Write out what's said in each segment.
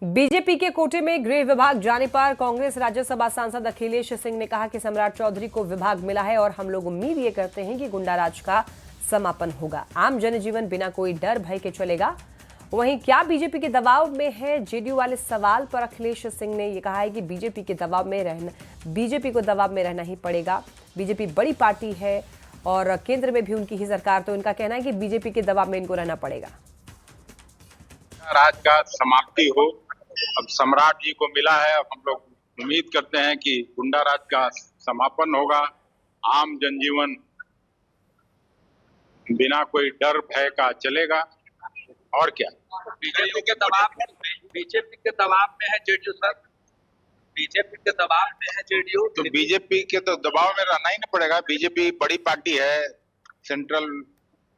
BJP के कोटे में गृह विभाग जाने पर कांग्रेस राज्यसभा सांसद अखिलेश सिंह ने कहा कि सम्राट चौधरी को विभाग मिला है और हम लोग उम्मीद ये करते हैं कि गुंडाराज का समापन होगा। आम जनजीवन बिना कोई डर भय के चलेगा। वहीं क्या बीजेपी के दबाव में है जेडीयू वाले सवाल पर अखिलेश सिंह ने यह कहा है कि बीजेपी को दबाव में रहना ही पड़ेगा। बीजेपी बड़ी पार्टी है और केंद्र में भी उनकी ही सरकार, तो इनका कहना है कि बीजेपी के दबाव में इनको रहना पड़ेगा। राज का समाप्ति हो, अब सम्राट जी को मिला है। अब हम लोग उम्मीद करते हैं कि गुंडा राज का समापन होगा। आम जनजीवन बिना कोई डर भय का चलेगा। और क्या बीजेपी के दबाव में है जेडीयू सर। बीजेपी के दबाव में है जेडीयू, तो बीजेपी के तो दबाव में रहना ही नहीं पड़ेगा। बीजेपी बड़ी पार्टी है, सेंट्रल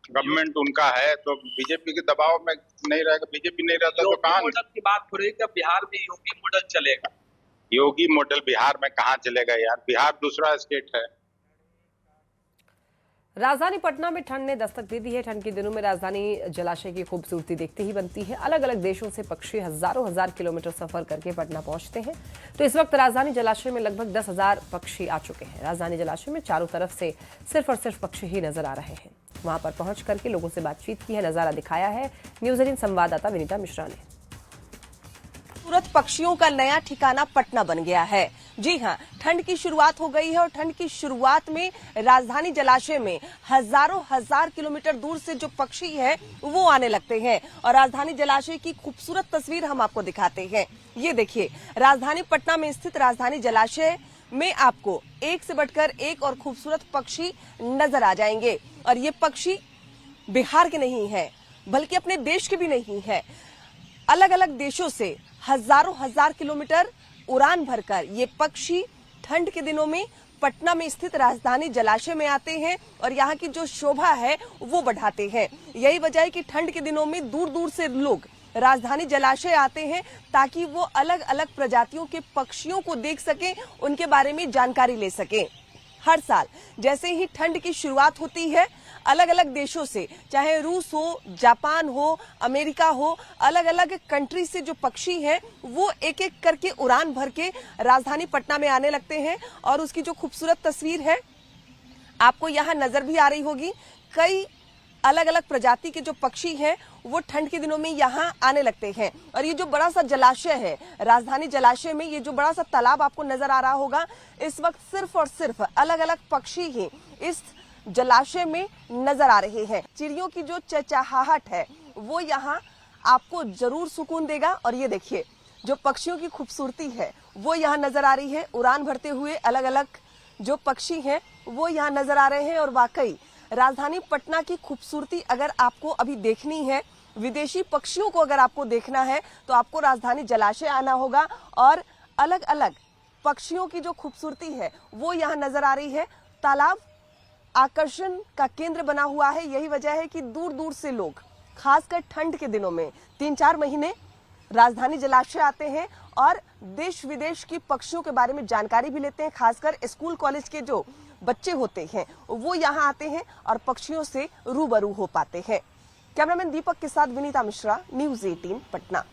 गवर्नमेंट उनका है, तो बीजेपी के दबाव में नहीं रहेगा। बीजेपी नहीं रहता तो कहाँ मॉडल की बात हो रही है। बिहार में योगी मॉडल चलेगा। योगी मॉडल बिहार में कहाँ चलेगा यार, बिहार दूसरा स्टेट है। राजधानी पटना में ठंड ने दस्तक दे दी है। ठंड के दिनों में राजधानी जलाशय की खूबसूरती देखते ही बनती है। अलग अलग देशों से पक्षी हजार किलोमीटर सफर करके पटना पहुंचते हैं। तो इस वक्त राजधानी जलाशय में लगभग 10,000 पक्षी आ चुके हैं। राजधानी जलाशय में चारों तरफ से सिर्फ और सिर्फ पक्षी ही नजर आ रहे हैं। वहां पर पहुंच करके लोगों से बातचीत की है, नजारा दिखाया है न्यूज 18 संवाददाता विनीता मिश्रा ने। खूबसूरत पक्षियों का नया ठिकाना पटना बन गया है। जी हां, ठंड की शुरुआत हो गई है और ठंड की शुरुआत में राजधानी जलाशय में हजार किलोमीटर दूर से जो पक्षी है वो आने लगते हैं। और राजधानी जलाशय की खूबसूरत तस्वीर हम आपको दिखाते हैं। ये देखिए, राजधानी पटना में स्थित राजधानी जलाशय में आपको एक से बढ़कर एक और खूबसूरत पक्षी नजर आ जाएंगे। और ये पक्षी बिहार के नहीं है, बल्कि अपने देश के भी नहीं है। अलग अलग देशों से हजार किलोमीटर उड़ान भरकर ये पक्षी ठंड के दिनों में पटना में स्थित राजधानी जलाशय में आते हैं और यहाँ की जो शोभा है वो बढ़ाते हैं। यही वजह है कि ठंड के दिनों में दूर दूर से लोग राजधानी जलाशय आते हैं ताकि वो अलग अलग प्रजातियों के पक्षियों को देख सकें, उनके बारे में जानकारी ले सकें। हर साल जैसे ही ठंड की शुरुआत होती है, अलग अलग देशों से, चाहे रूस हो, जापान हो, अमेरिका हो, अलग अलग कंट्री से जो पक्षी हैं वो एक एक करके उड़ान भर के राजधानी पटना में आने लगते हैं। और उसकी जो खूबसूरत तस्वीर है आपको यहाँ नजर भी आ रही होगी। कई अलग अलग प्रजाति के जो पक्षी हैं वो ठंड के दिनों में यहाँ आने लगते हैं। और ये जो बड़ा सा जलाशय है राजधानी जलाशय में, ये जो बड़ा सा तालाब आपको नजर आ रहा होगा, इस वक्त सिर्फ और सिर्फ अलग अलग पक्षी ही इस जलाशय में नजर आ रहे हैं। चिड़ियों की जो चहचहाहट है वो यहाँ आपको जरूर सुकून देगा। और ये देखिए, जो पक्षियों की खूबसूरती है वो यहाँ नजर आ रही है। उड़ान भरते हुए अलग अलग जो पक्षी हैं वो यहाँ नजर आ रहे हैं। और वाकई राजधानी पटना की खूबसूरती अगर आपको अभी देखनी है, विदेशी पक्षियों को अगर आपको देखना है, तो आपको राजधानी जलाशय आना होगा। और अलग अलग पक्षियों की जो खूबसूरती है वो यहाँ नजर आ रही है। तालाब आकर्षण का केंद्र बना हुआ है। यही वजह है कि दूर दूर से लोग, खासकर ठंड के दिनों में 3-4 महीने राजधानी जलाशय आते हैं और देश विदेश की पक्षियों के बारे में जानकारी भी लेते हैं। खासकर स्कूल कॉलेज के जो बच्चे होते हैं वो यहाँ आते हैं और पक्षियों से रूबरू हो पाते हैं। कैमरामैन दीपक के साथ विनीता मिश्रा, न्यूज 18 पटना।